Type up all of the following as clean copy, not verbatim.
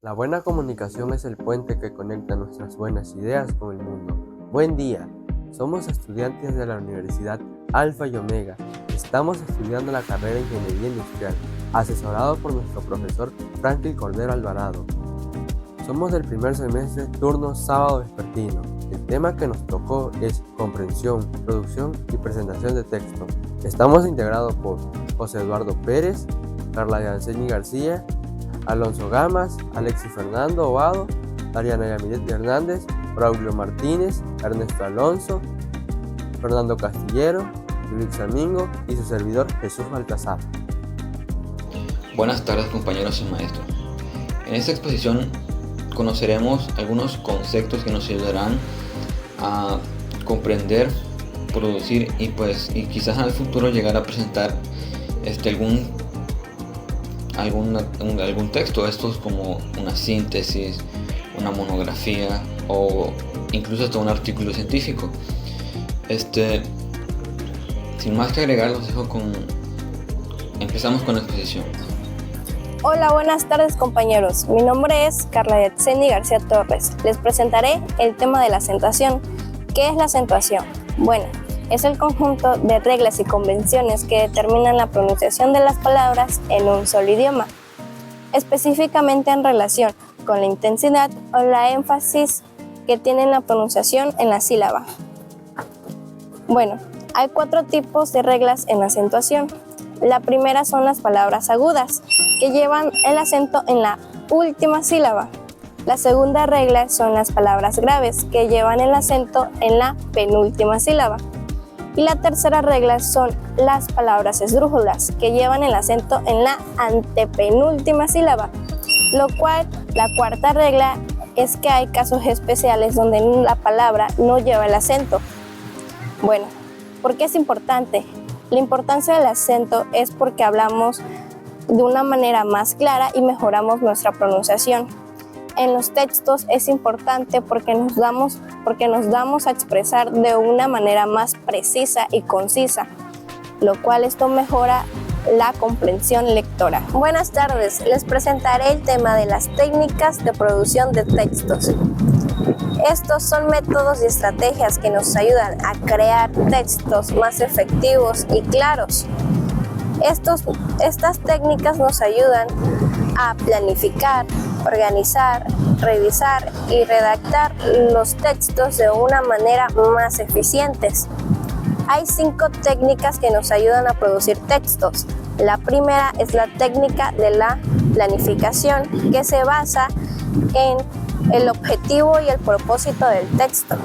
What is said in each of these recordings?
La buena comunicación es el puente que conecta nuestras buenas ideas con el mundo. Buen día, somos estudiantes de la Universidad Alfa y Omega. Estamos estudiando la carrera de Ingeniería Industrial, asesorado por nuestro profesor Franklin Cordero Alvarado. Somos del primer semestre, turno sábado vespertino. El tema que nos tocó es comprensión, producción y presentación de texto. Estamos integrados por José Eduardo Pérez, Carla Yanceni García, Alonso Gamas, Alexis Fernando Ovado, Ariana Yamilet Hernández, Braulio Martínez, Ernesto Alonso, Fernando Castillero, Luis Amingo y su servidor Jesús Baltasar. Buenas tardes, compañeros y maestros. En esta exposición conoceremos algunos conceptos que nos ayudarán a comprender, producir y quizás en el futuro llegar a presentar algún texto, estos como una síntesis, una monografía o incluso hasta un artículo científico. Sin más que agregar, empezamos con la exposición. Hola, buenas tardes compañeros. Mi nombre es Carla Yanceni García Torres. Les presentaré el tema de la acentuación. ¿Qué es la acentuación? Bueno, es el conjunto de reglas y convenciones que determinan la pronunciación de las palabras en un solo idioma, específicamente en relación con la intensidad o la énfasis que tiene la pronunciación en la sílaba. Bueno, hay 4 tipos de reglas en acentuación. La primera son las palabras agudas, que llevan el acento en la última sílaba. La segunda regla son las palabras graves, que llevan el acento en la penúltima sílaba. Y la tercera regla son las palabras esdrújulas, que llevan el acento en la antepenúltima sílaba. Lo cual, la cuarta regla es que hay casos especiales donde la palabra no lleva el acento. Bueno, ¿por qué es importante? La importancia del acento es porque hablamos de una manera más clara y mejoramos nuestra pronunciación. En los textos es importante porque nos damos a expresar de una manera más precisa y concisa, lo cual esto mejora la comprensión lectora. Buenas tardes, les presentaré el tema de las técnicas de producción de textos. Estos son métodos y estrategias que nos ayudan a crear textos más efectivos y claros. Estas técnicas nos ayudan a planificar, organizar, revisar y redactar los textos de una manera más eficientes. Hay 5 técnicas que nos ayudan a producir textos. La primera es la técnica de la planificación, que se basa en el objetivo y el propósito del texto.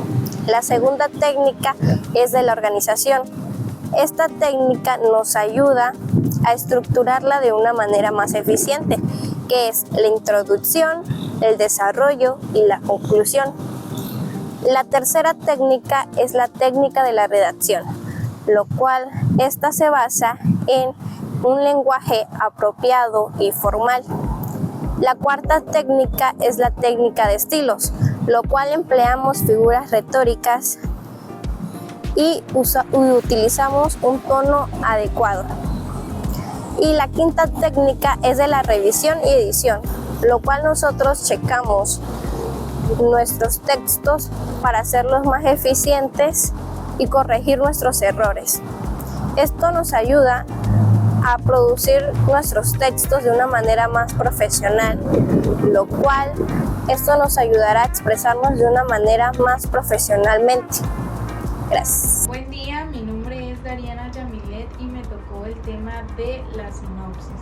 La segunda técnica es de la organización. Esta técnica nos ayuda a estructurarla de una manera más eficiente, que es la introducción, el desarrollo y la conclusión. La tercera técnica es la técnica de la redacción, lo cual esta se basa en un lenguaje apropiado y formal. La cuarta técnica es la técnica de estilos, lo cual empleamos figuras retóricas y utilizamos un tono adecuado. Y la quinta técnica es de la revisión y edición, lo cual nosotros checamos nuestros textos para hacerlos más eficientes y corregir nuestros errores. Esto nos ayuda a producir nuestros textos de una manera más profesional, lo cual esto nos ayudará a expresarnos de una manera más profesionalmente. Gracias. Buen día, mi nombre es Ariana Yamilet y me tocó el tema de la sinopsis.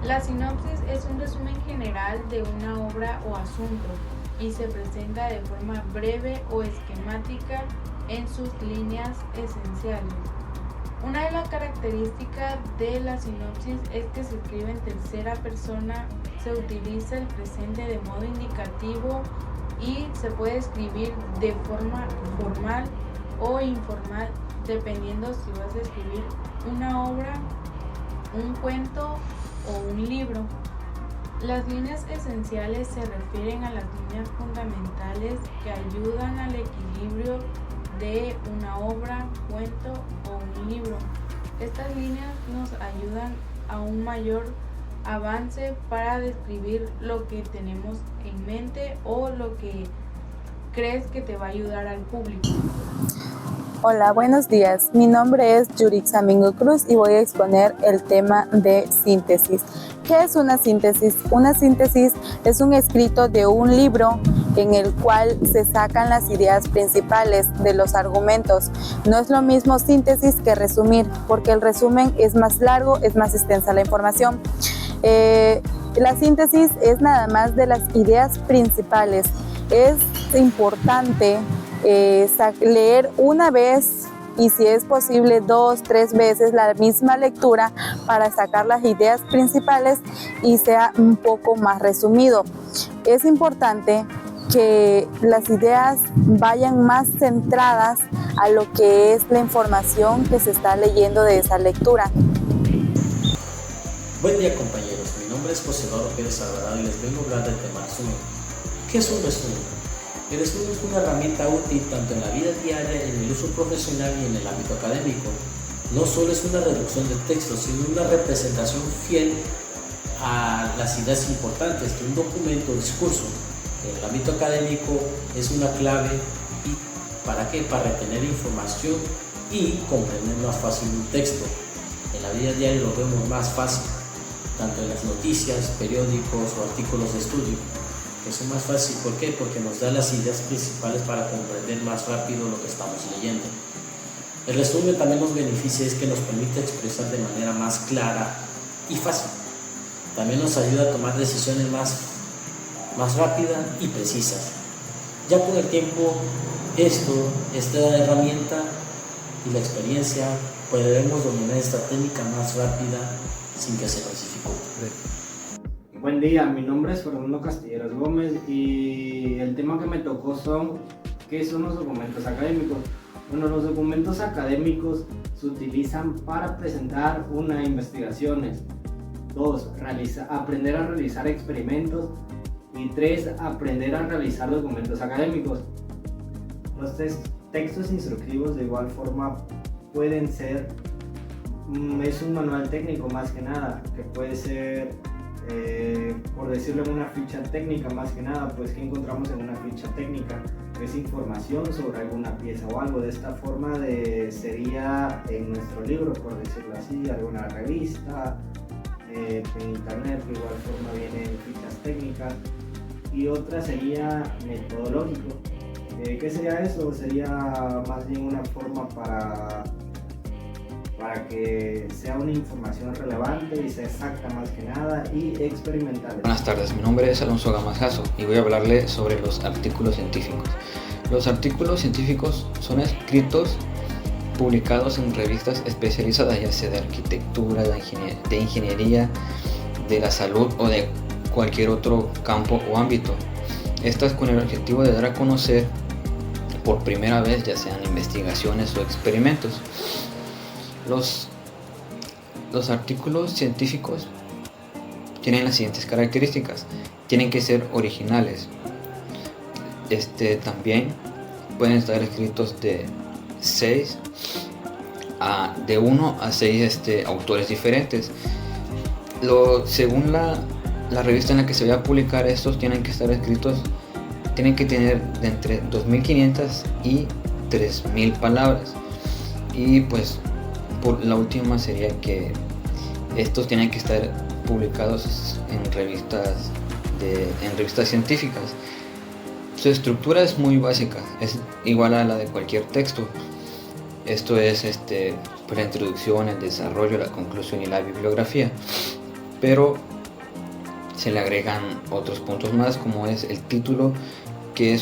La sinopsis es un resumen general de una obra o asunto y se presenta de forma breve o esquemática en sus líneas esenciales. Una de las características de la sinopsis es que se escribe en tercera persona, se utiliza el presente de modo indicativo y se puede escribir de forma formal o informal, dependiendo si vas a escribir una obra, un cuento o un libro. Las líneas esenciales se refieren a las líneas fundamentales que ayudan al equilibrio de una obra, cuento o un libro. Estas líneas nos ayudan a un mayor avance para describir lo que tenemos en mente o lo que crees que te va a ayudar al público. Hola, buenos días. Mi nombre es Yurixa Mingo Cruz y voy a exponer el tema de síntesis. ¿Qué es una síntesis? Una síntesis es un escrito de un libro en el cual se sacan las ideas principales de los argumentos. No es lo mismo síntesis que resumir, porque el resumen es más largo, es más extensa la información. La síntesis es nada más de las ideas principales. Es importante leer una vez y si es posible 2, 3 veces la misma lectura para sacar las ideas principales y sea un poco más resumido. Es importante que las ideas vayan más centradas a lo que es la información que se está leyendo de esa lectura. Buen día, compañeros, mi nombre es José Eduardo Pérez Alvarado y les vengo a hablar del tema resumen. ¿Qué es un resumen? El resumen es una herramienta útil tanto en la vida diaria, en el uso profesional y en el ámbito académico. No solo es una reducción de texto, sino una representación fiel a las ideas importantes que un documento o discurso en el ámbito académico es una clave. ¿Y para qué? Para retener información y comprender más fácil un texto. En la vida diaria lo vemos más fácil, tanto en las noticias, periódicos o artículos de estudio. Eso es más fácil, ¿por qué? Porque nos da las ideas principales para comprender más rápido lo que estamos leyendo. El resumen también nos beneficia, es que nos permite expresar de manera más clara y fácil. También nos ayuda a tomar decisiones más rápidas y precisas. Ya con el tiempo, esta herramienta y la experiencia, podremos dominar esta técnica más rápida sin que se nos dificulte. Buen día, mi nombre es Fernando Castilleros Gómez y el tema que me tocó ¿qué son los documentos académicos? Bueno, los documentos académicos se utilizan para presentar investigaciones. 2. Aprender a realizar experimentos. Y 3. Aprender a realizar documentos académicos. Los textos instructivos de igual forma pueden ser, es un manual técnico más que nada, que puede ser, por decirlo en una ficha técnica más que nada, pues que encontramos en una ficha técnica, es información sobre alguna pieza o algo. De esta forma sería en nuestro libro, por decirlo así, alguna revista, en internet, de igual forma vienen fichas técnicas. Y otra sería metodológico. ¿Qué sería eso? Sería más bien una forma para que sea una información relevante y sea exacta más que nada y experimental. Buenas tardes, mi nombre es Alonso Gamas Jasso y voy a hablarle sobre los artículos científicos. Los artículos científicos son escritos publicados en revistas especializadas, ya sea de arquitectura, de ingeniería, de la salud o de cualquier otro campo o ámbito. Estas con el objetivo de dar a conocer por primera vez, ya sean investigaciones o experimentos. Los artículos científicos tienen las siguientes características: tienen que ser originales. También pueden estar escritos de 1 a 6 autores diferentes. Según la revista en la que se vaya a publicar, estos tienen que estar escritos, tienen que tener de entre 2.500 y 3.000 palabras. Y pues la última sería que estos tienen que estar publicados en revistas científicas. Su estructura es muy básica, es igual a la de cualquier texto. Esto es la introducción, el desarrollo, la conclusión y la bibliografía, pero se le agregan otros puntos más, como es el título, tiene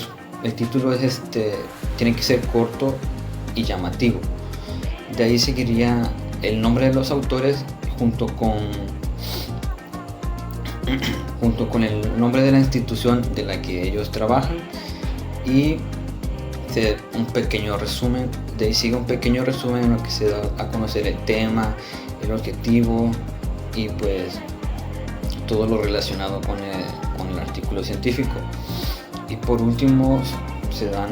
que ser corto y llamativo. De ahí seguiría el nombre de los autores junto con el nombre de la institución de la que ellos trabajan y un pequeño resumen. De ahí sigue un pequeño resumen en lo que se da a conocer el tema, el objetivo y pues todo lo relacionado con el artículo científico. Y por último se dan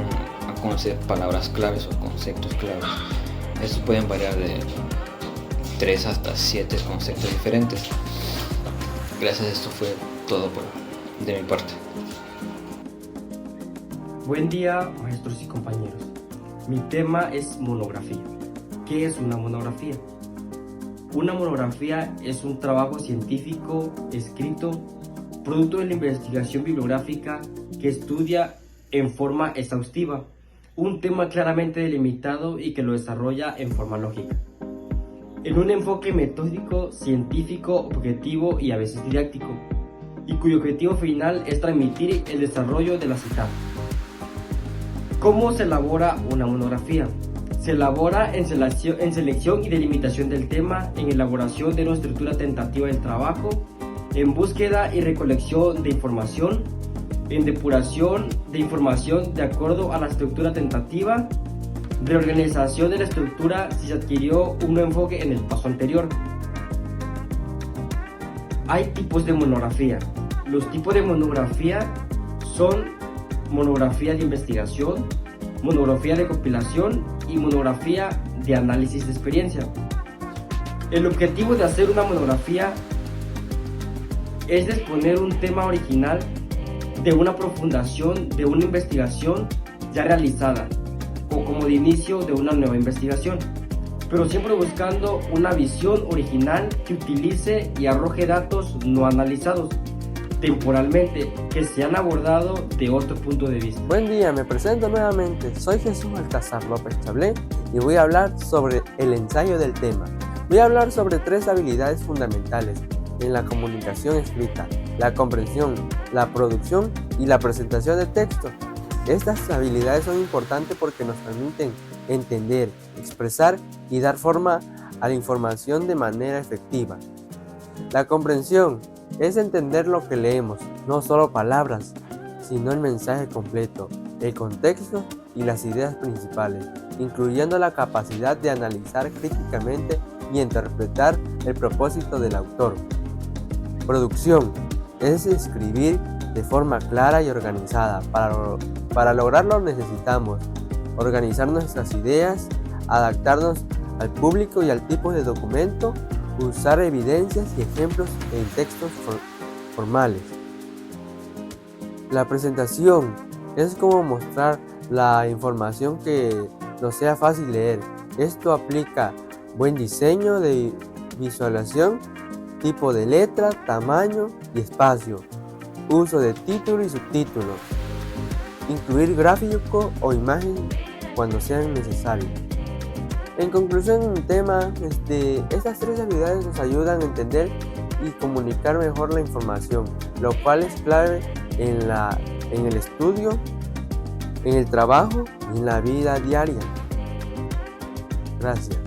a conocer palabras claves o conceptos claves. Estos pueden variar de 3 hasta 7 conceptos diferentes. Gracias, esto fue todo de mi parte. Buen día, maestros y compañeros. Mi tema es monografía. ¿Qué es una monografía? Una monografía es un trabajo científico escrito, producto de la investigación bibliográfica que estudia en forma exhaustiva un tema claramente delimitado y que lo desarrolla en forma lógica, en un enfoque metódico, científico, objetivo y a veces didáctico, y cuyo objetivo final es transmitir el desarrollo de la cita. ¿Cómo se elabora una monografía? Se elabora en selección y delimitación del tema, en elaboración de una estructura tentativa del trabajo, en búsqueda y recolección de información, en depuración de información de acuerdo a la estructura tentativa, reorganización de la estructura si se adquirió un enfoque en el paso anterior. Hay tipos de monografía. Los tipos de monografía son monografía de investigación, monografía de compilación y monografía de análisis de experiencia. El objetivo de hacer una monografía es de exponer un tema original de una profundación de una investigación ya realizada o como de inicio de una nueva investigación, pero siempre buscando una visión original que utilice y arroje datos no analizados temporalmente que se han abordado de otro punto de vista. Buen día, me presento nuevamente. Soy Jesús Alcázar López Chablé y voy a hablar sobre el ensayo del tema. Voy a hablar sobre 3 habilidades fundamentales en la comunicación escrita: la comprensión, la producción y la presentación de texto. Estas habilidades son importantes porque nos permiten entender, expresar y dar forma a la información de manera efectiva. La comprensión es entender lo que leemos, no solo palabras, sino el mensaje completo, el contexto y las ideas principales, incluyendo la capacidad de analizar críticamente y interpretar el propósito del autor. Producción es escribir de forma clara y organizada. Para lograrlo necesitamos organizar nuestras ideas, adaptarnos al público y al tipo de documento, usar evidencias y ejemplos en textos formales. La presentación es como mostrar la información que nos sea fácil leer. Esto aplica buen diseño de visualización, tipo de letra, tamaño y espacio, uso de título y subtítulo, incluir gráfico o imagen cuando sean necesarios. En conclusión, en el tema, estas 3 habilidades nos ayudan a entender y comunicar mejor la información, lo cual es clave en el estudio, en el trabajo y en la vida diaria. Gracias.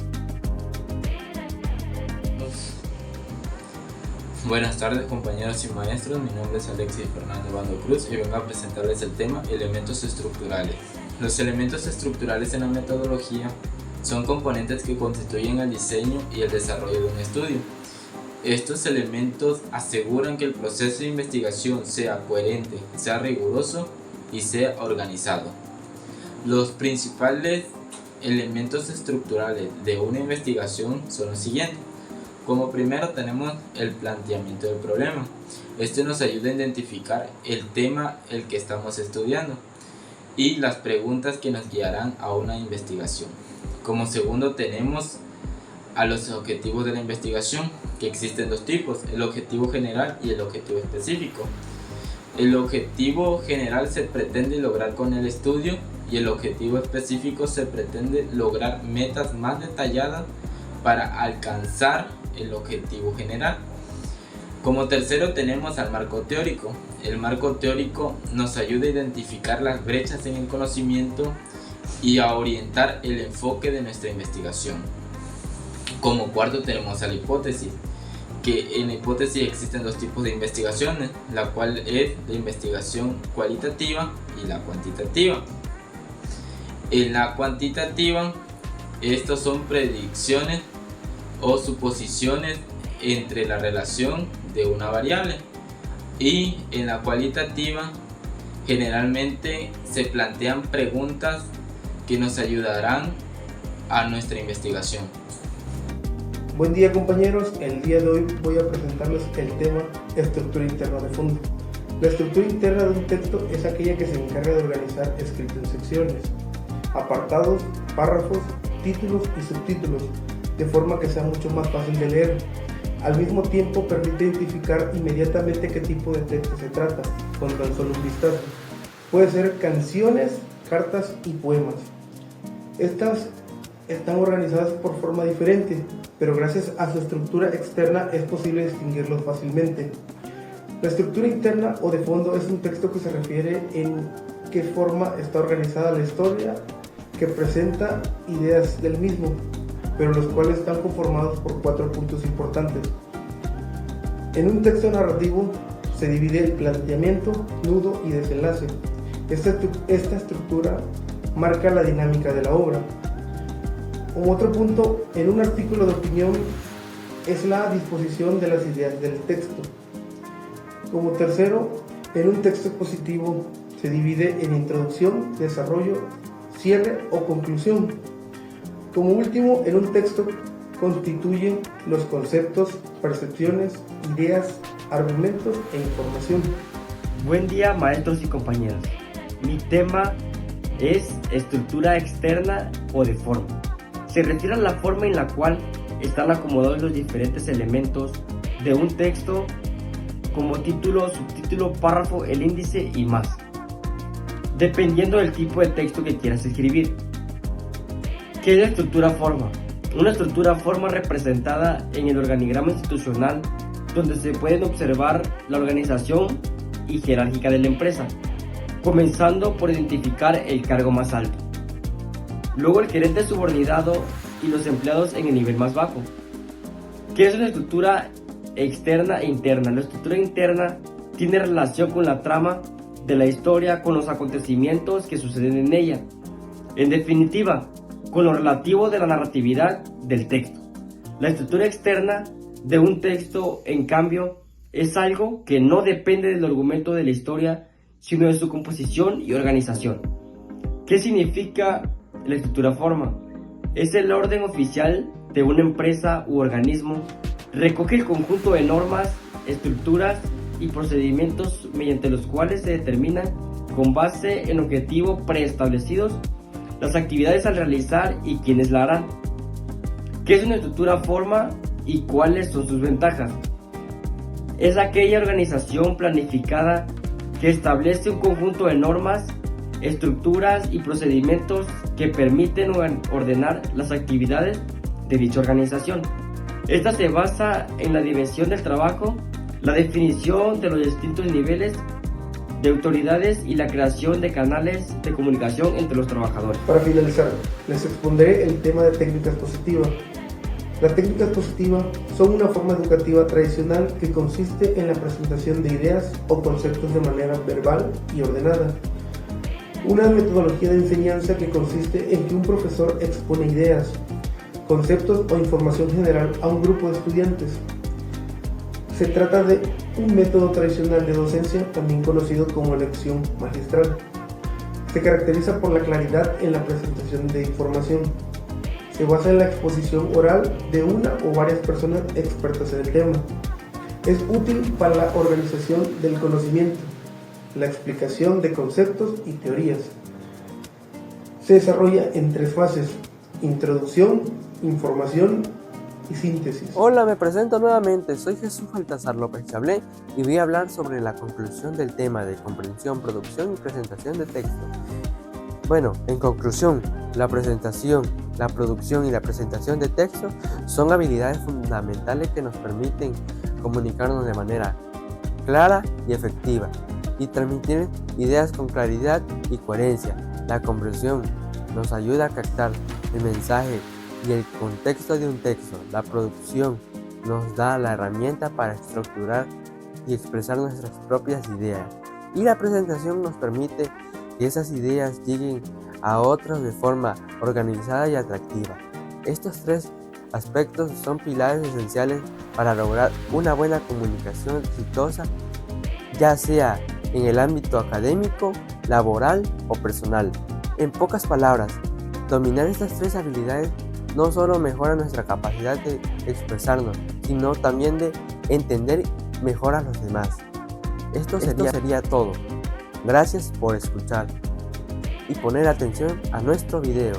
Buenas tardes, compañeros y maestros, mi nombre es Alexis Fernando Bando Cruz y vengo a presentarles el tema elementos estructurales. Los elementos estructurales en la metodología son componentes que constituyen el diseño y el desarrollo de un estudio. Estos elementos aseguran que el proceso de investigación sea coherente, sea riguroso y sea organizado. Los principales elementos estructurales de una investigación son los siguientes. Como primero tenemos el planteamiento del problema. Este nos ayuda a identificar el tema el que estamos estudiando y las preguntas que nos guiarán a una investigación. Como segundo tenemos a los objetivos de la investigación, que existen 2 tipos, el objetivo general y el objetivo específico. El objetivo general se pretende lograr con el estudio y el objetivo específico se pretende lograr metas más detalladas para alcanzar el objetivo general. Como tercero tenemos al marco teórico. El marco teórico nos ayuda a identificar las brechas en el conocimiento y a orientar el enfoque de nuestra investigación. Como cuarto tenemos a la hipótesis, que en la hipótesis existen 2 tipos de investigaciones, la cual es la investigación cualitativa y la cuantitativa. En la cuantitativa, estos son predicciones o suposiciones entre la relación de una variable, y en la cualitativa generalmente se plantean preguntas que nos ayudarán a nuestra investigación. Buen día compañeros, el día de hoy voy a presentarles el tema estructura interna de fondo. La estructura interna de un texto es aquella que se encarga de organizar escrito en secciones, apartados, párrafos, títulos y subtítulos, de forma que sea mucho más fácil de leer. Al mismo tiempo permite identificar inmediatamente qué tipo de texto se trata, con tan solo un vistazo. Puede ser canciones, cartas y poemas. Estas están organizadas por forma diferente, pero gracias a su estructura externa es posible distinguirlos fácilmente. La estructura interna o de fondo es un texto que se refiere en qué forma está organizada la historia, que presenta ideas del mismo, pero los cuales están conformados por 4 puntos importantes. En un texto narrativo se divide el planteamiento, nudo y desenlace. Esta estructura marca la dinámica de la obra. Como otro punto, en un artículo de opinión es la disposición de las ideas del texto. Como tercero, en un texto expositivo se divide en introducción, desarrollo, cierre o conclusión. Como último, en un texto constituyen los conceptos, percepciones, ideas, argumentos e información. Buen día maestros y compañeros. Mi tema es estructura externa o de forma. Se refiere a la forma en la cual están acomodados los diferentes elementos de un texto, como título, subtítulo, párrafo, el índice y más, dependiendo del tipo de texto que quieras escribir. ¿Qué es la estructura forma? Una estructura forma representada en el organigrama institucional, donde se pueden observar la organización y jerárquica de la empresa, comenzando por identificar el cargo más alto, luego el gerente subordinado y los empleados en el nivel más bajo. ¿Qué es una estructura externa e interna? La estructura interna tiene relación con la trama de la historia, con los acontecimientos que suceden en ella. En definitiva, con lo relativo de la narratividad del texto. La estructura externa de un texto, en cambio, es algo que no depende del argumento de la historia, sino de su composición y organización. ¿Qué significa la estructura forma? Es el orden oficial de una empresa u organismo. Recoge el conjunto de normas, estructuras y procedimientos mediante los cuales se determinan, con base en objetivos preestablecidos, las actividades al realizar y quiénes la harán. ¿Qué es una estructura forma y cuáles son sus ventajas? Es aquella organización planificada que establece un conjunto de normas, estructuras y procedimientos que permiten ordenar las actividades de dicha organización. Esta se basa en la división del trabajo, la definición de los distintos niveles de autoridades y la creación de canales de comunicación entre los trabajadores. Para finalizar, les expondré el tema de técnica expositiva. Las técnicas expositivas son una forma educativa tradicional que consiste en la presentación de ideas o conceptos de manera verbal y ordenada. Una metodología de enseñanza que consiste en que un profesor expone ideas, conceptos o información general a un grupo de estudiantes. Se trata de un método tradicional de docencia, también conocido como lección magistral. Se caracteriza por la claridad en la presentación de información. Se basa en la exposición oral de una o varias personas expertas en el tema. Es útil para la organización del conocimiento, la explicación de conceptos y teorías. Se desarrolla en 3 fases: introducción, información y síntesis. Hola, me presento nuevamente, soy Jesús Baltasar López Chablé y voy a hablar sobre la conclusión del tema de comprensión, producción y presentación de texto. Bueno, en conclusión, la presentación, la producción y la presentación de texto son habilidades fundamentales que nos permiten comunicarnos de manera clara y efectiva y transmitir ideas con claridad y coherencia. La comprensión nos ayuda a captar el mensaje y el contexto de un texto. La producción nos da la herramienta para estructurar y expresar nuestras propias ideas. Y la presentación nos permite que esas ideas lleguen a otros de forma organizada y atractiva. Estos 3 aspectos son pilares esenciales para lograr una buena comunicación exitosa, ya sea en el ámbito académico, laboral o personal. En pocas palabras, dominar estas 3 habilidades no solo mejora nuestra capacidad de expresarnos, sino también de entender mejor a los demás. Esto sería todo. Gracias por escuchar y poner atención a nuestro video.